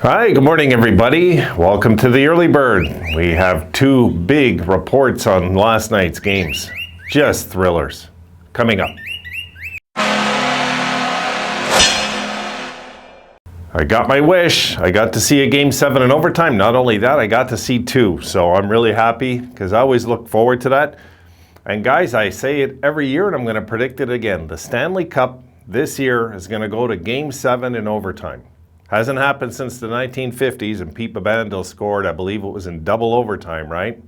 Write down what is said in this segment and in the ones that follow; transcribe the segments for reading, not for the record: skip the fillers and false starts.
Hi, good morning, everybody. Welcome to the Early Bird. We have two big reports on last night's games. Just thrillers. Coming up. I got my wish. I got to see a Game 7 in overtime. Not only that, I got to see two. So I'm really happy because I always look forward to that. And guys, I say it every year and I'm going to predict it again. The Stanley Cup this year is going to go to Game 7 in overtime. Hasn't happened since the 1950s, and Pete Babandel scored, I believe it was in double overtime, right?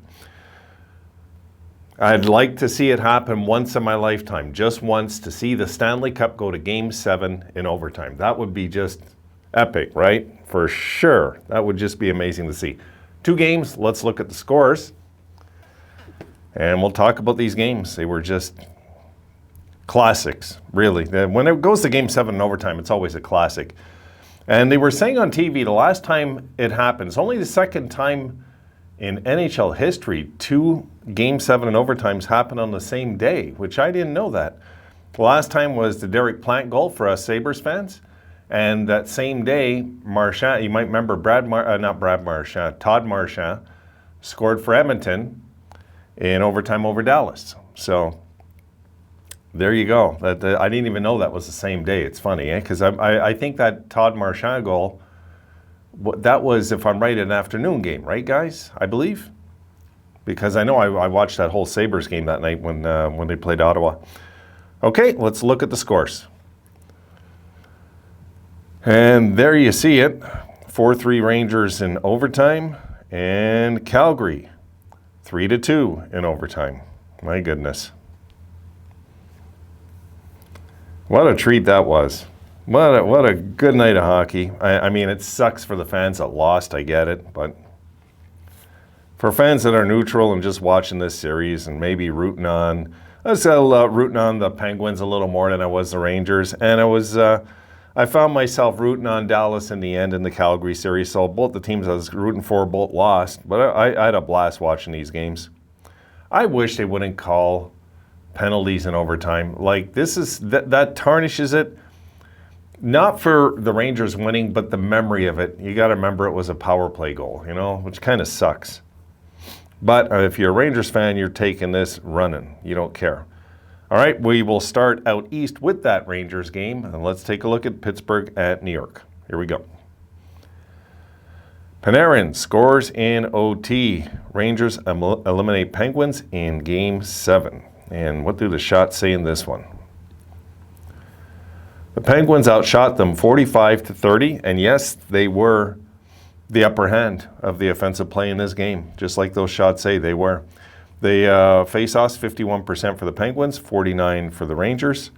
I'd like to see it happen once in my lifetime, just once, to see the Stanley Cup go to Game 7 in overtime. That would be just epic, right? For sure. That would just be amazing to see. Two games, let's look at the scores. And we'll talk about these games. They were just classics, really. When it goes to Game 7 in overtime, it's always a classic. And they were saying on TV the last time it happened, it's only the second time in NHL history two Game 7 and overtimes happened on the same day, which I didn't know that. The last time was the Derek Plant goal for us Sabres fans. And that same day, Marchand, you might remember Todd Marchand scored for Edmonton in overtime over Dallas. So there you go. I didn't even know that was the same day. It's funny, because I think that Todd Marchand goal, that was, if I'm right, an afternoon game, right, guys? I believe, because I know I watched that whole Sabres game that night when they played Ottawa. Okay, let's look at the scores. And there you see it, 4-3 Rangers in overtime, and Calgary 3-2 in overtime. My goodness. What a treat that was. What a good night of hockey. I mean, it sucks for the fans that lost, I get it, but for fans that are neutral and just watching this series and maybe rooting on, I was rooting on the Penguins a little more than I was the Rangers, and I found myself rooting on Dallas in the end in the Calgary series, so both the teams I was rooting for both lost, but I had a blast watching these games. I wish they wouldn't call penalties in overtime. Like, this is that tarnishes it, not for the Rangers winning, but the memory of it. You got to remember it was a power play goal, which kind of sucks. But if you're a Rangers fan, you're taking this running. You don't care. All right, we will start out east with that Rangers game, and let's take a look at Pittsburgh at New York. Here we go. Panarin scores in OT. Rangers eliminate Penguins in Game 7. And what do the shots say in this one? The Penguins outshot them 45-30, and yes, they were the upper hand of the offensive play in this game, just like those shots say they were. They face-offs 51% for the Penguins, 49% for the Rangers.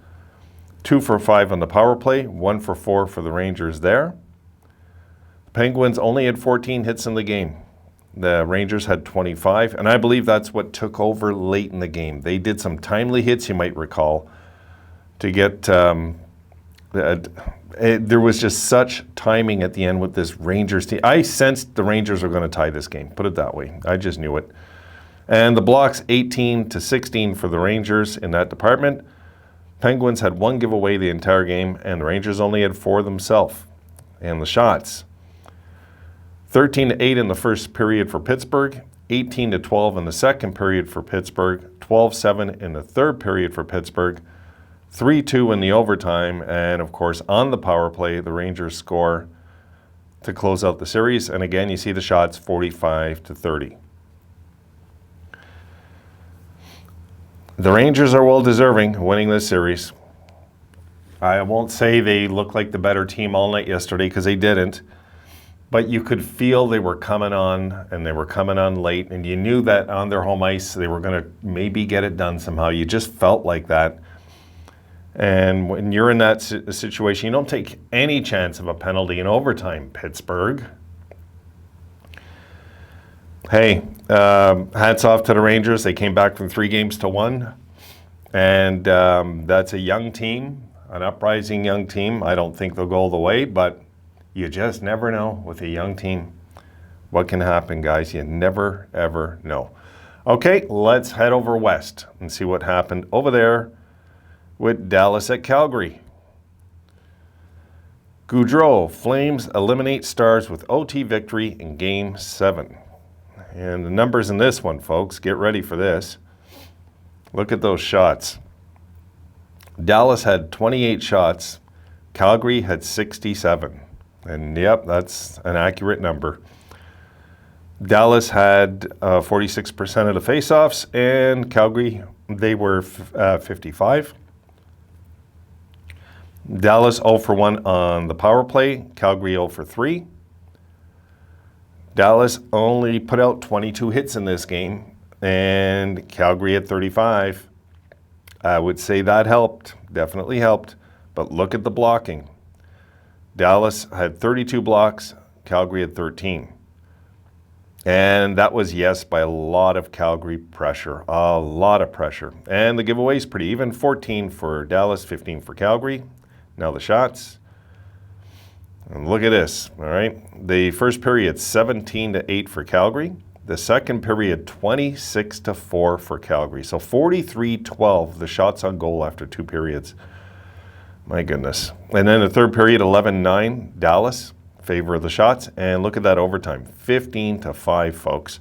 2 for 5 on the power play, 1 for 4 for the Rangers there. The Penguins only had 14 hits in the game. The Rangers had 25, and I believe that's what took over late in the game. They did some timely hits, you might recall, to get there was just such timing at the end with this Rangers team. I sensed the Rangers were going to tie this game, put it that way. I just knew it. And the blocks 18-16 for the Rangers in that department. Penguins had 1 giveaway the entire game, and the Rangers only had 4 themselves. And the shots, 13-8 in the first period for Pittsburgh, 18-12 in the second period for Pittsburgh, 12-7 in the third period for Pittsburgh, 3-2 in the overtime, and of course on the power play, the Rangers score to close out the series. And again, you see the shots 45-30. The Rangers are well deserving of winning this series. I won't say they looked like the better team all night yesterday, because they didn't. But you could feel they were coming on, and they were coming on late, and you knew that on their home ice they were going to maybe get it done somehow. You just felt like that. And when you're in that situation, you don't take any chance of a penalty in overtime, Pittsburgh. Hey, hats off to the Rangers. They came back from 3 games to 1. And that's a young team, an uprising young team. I don't think they'll go all the way, but you just never know with a young team what can happen, guys. You never, ever know. Okay, let's head over west and see what happened over there with Dallas at Calgary. Gaudreau, Flames eliminate Stars with OT victory in Game 7. And the numbers in this one, folks, get ready for this. Look at those shots. Dallas had 28 shots. Calgary had 67. And yep, that's an accurate number. Dallas had 46% of the faceoffs, and Calgary, they were 55. Dallas 0 for 1 on the power play. Calgary 0 for 3. Dallas only put out 22 hits in this game, and Calgary at 35. I would say that helped, definitely helped, but look at the blocking. Dallas had 32 blocks, Calgary had 13. And that was, yes, by a lot of Calgary pressure, a lot of pressure. And the giveaway is pretty even, 14 for Dallas, 15 for Calgary. Now the shots. And look at this, all right? The first period, 17-8 for Calgary. The second period, 26-4 for Calgary. So 43-12, the shots on goal after 2 periods. My goodness. And then the third period, 11-9, Dallas, favor of the shots. And look at that overtime, 15-5, folks,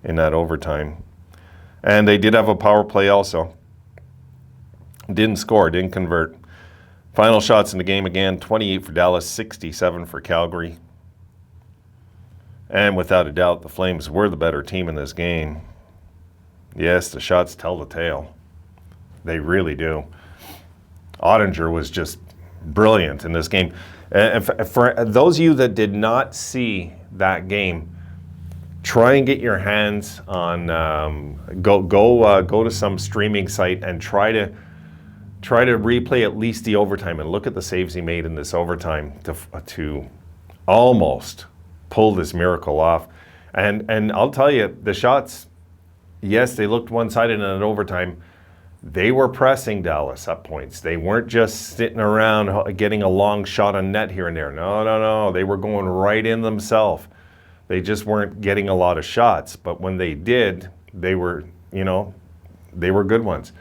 in that overtime. And they did have a power play also. Didn't score, didn't convert. Final shots in the game again, 28 for Dallas, 67 for Calgary. And without a doubt, the Flames were the better team in this game. Yes, the shots tell the tale. They really do. Ottinger was just brilliant in this game. And for those of you that did not see that game, try and get your hands on, go to some streaming site and try to replay at least the overtime and look at the saves he made in this overtime to almost pull this miracle off. And I'll tell you, the shots, yes, they looked one-sided in an overtime. They were pressing Dallas at points. They weren't just sitting around getting a long shot on net here and there. No. They were going right in themselves. They just weren't getting a lot of shots. But when they did, they were, they were good ones.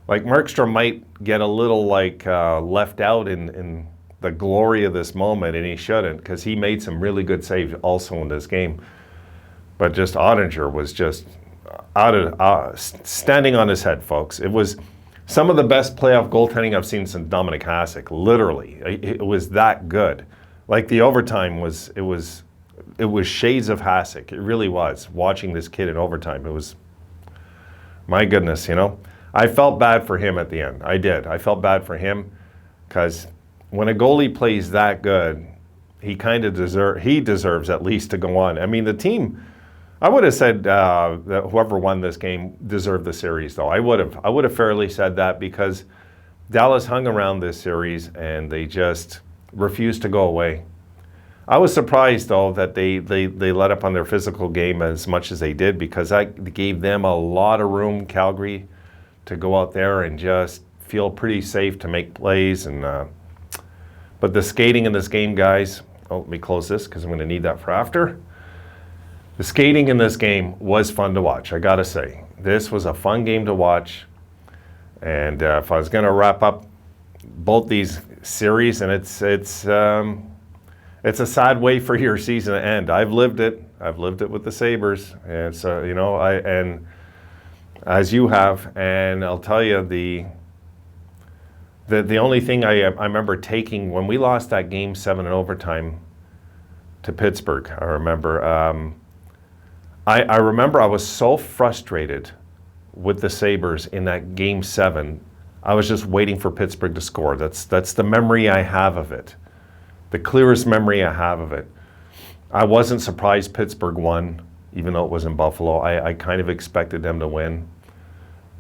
Like Markstrom might get a little left out in the glory of this moment, and he shouldn't, because he made some really good saves also in this game. But just Ottinger was just standing on his head, folks. It was some of the best playoff goaltending I've seen since Dominic Hasek. Literally, it was that good. Like the overtime was shades of Hasek. It really was. Watching this kid in overtime, it was, my goodness, I felt bad for him at the end. I did. I felt bad for him because when a goalie plays that good, he kind of deserves at least to go on. I mean, the team, I would have said that whoever won this game deserved the series, though. I would have fairly said that because Dallas hung around this series and they just refused to go away. I was surprised, though, that they let up on their physical game as much as they did, because that gave them a lot of room, Calgary, to go out there and just feel pretty safe to make plays. But the skating in this game, guys, let me close this because I'm going to need that for after. The skating in this game was fun to watch, I got to say. This was a fun game to watch. And if I was going to wrap up both these series, and it's a sad way for your season to end. I've lived it. I've lived it with the Sabres. And so, and as you have, and I'll tell you, the only thing I remember taking when we lost that Game 7 in overtime to Pittsburgh, I remember I was so frustrated with the Sabres in that Game 7. I was just waiting for Pittsburgh to score. That's the memory I have of it, the clearest memory I have of it. I wasn't surprised Pittsburgh won, even though it was in Buffalo. I kind of expected them to win.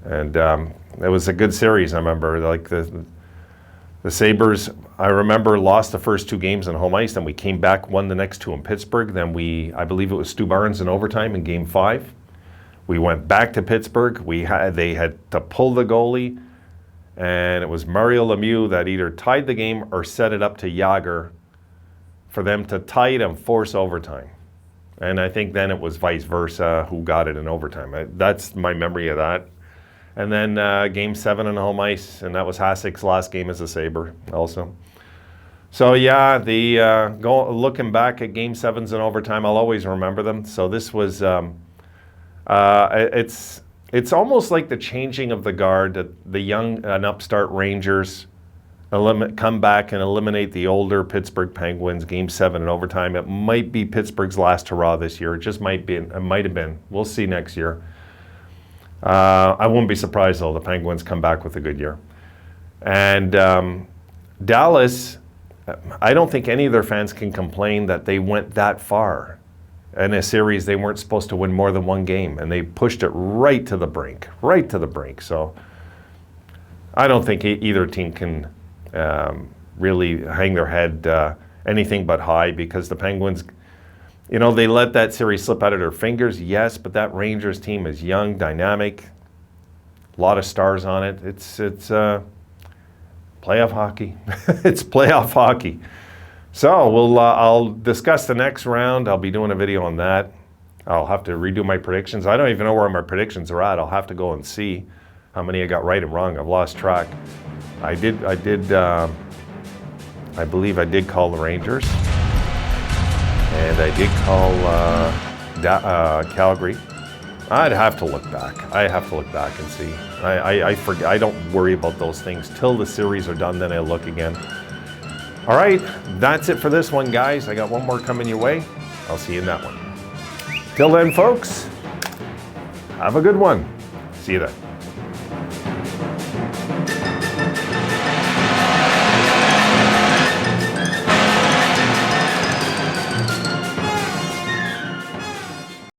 And it was a good series. I remember, like the Sabres, I remember, lost the first 2 games on home ice. Then we came back, won the next 2 in Pittsburgh. Then I believe it was Stu Barnes in overtime in Game 5. We went back to Pittsburgh. They had to pull the goalie. And it was Mario Lemieux that either tied the game or set it up to Jagr for them to tie it and force overtime. And I think then it was vice versa who got it in overtime. That's my memory of that. And then Game 7 on home ice, and that was Hasek's last game as a Sabre also. So yeah, looking back at Game 7s and overtime, I'll always remember them. So this was, it's almost like the changing of the guard. The young and upstart Rangers come back and eliminate the older Pittsburgh Penguins. Game 7 in overtime. It might be Pittsburgh's last hurrah this year. It just might be. It might have been. We'll see next year. I wouldn't be surprised though. The Penguins come back with a good year, and Dallas. I don't think any of their fans can complain that they went that far in a series. They weren't supposed to win more than one game, and they pushed it right to the brink, So I don't think either team can really hang their head anything but high, because the Penguins, they let that series slip out of their fingers, yes, but that Rangers team is young, dynamic, a lot of stars on it. It's playoff hockey. It's playoff hockey. So I'll discuss the next round. I'll be doing a video on that. I'll have to redo my predictions. I don't even know where my predictions are at. I'll have to go and see how many I got right and wrong. I've lost track. I believe I did call the Rangers, and I did call Calgary. I'd have to look back. And see. I forget. I don't worry about those things till the series are done. Then I look again. All right, that's it for this one, guys. I got one more coming your way. I'll see you in that one. Till then, folks, have a good one. See you then.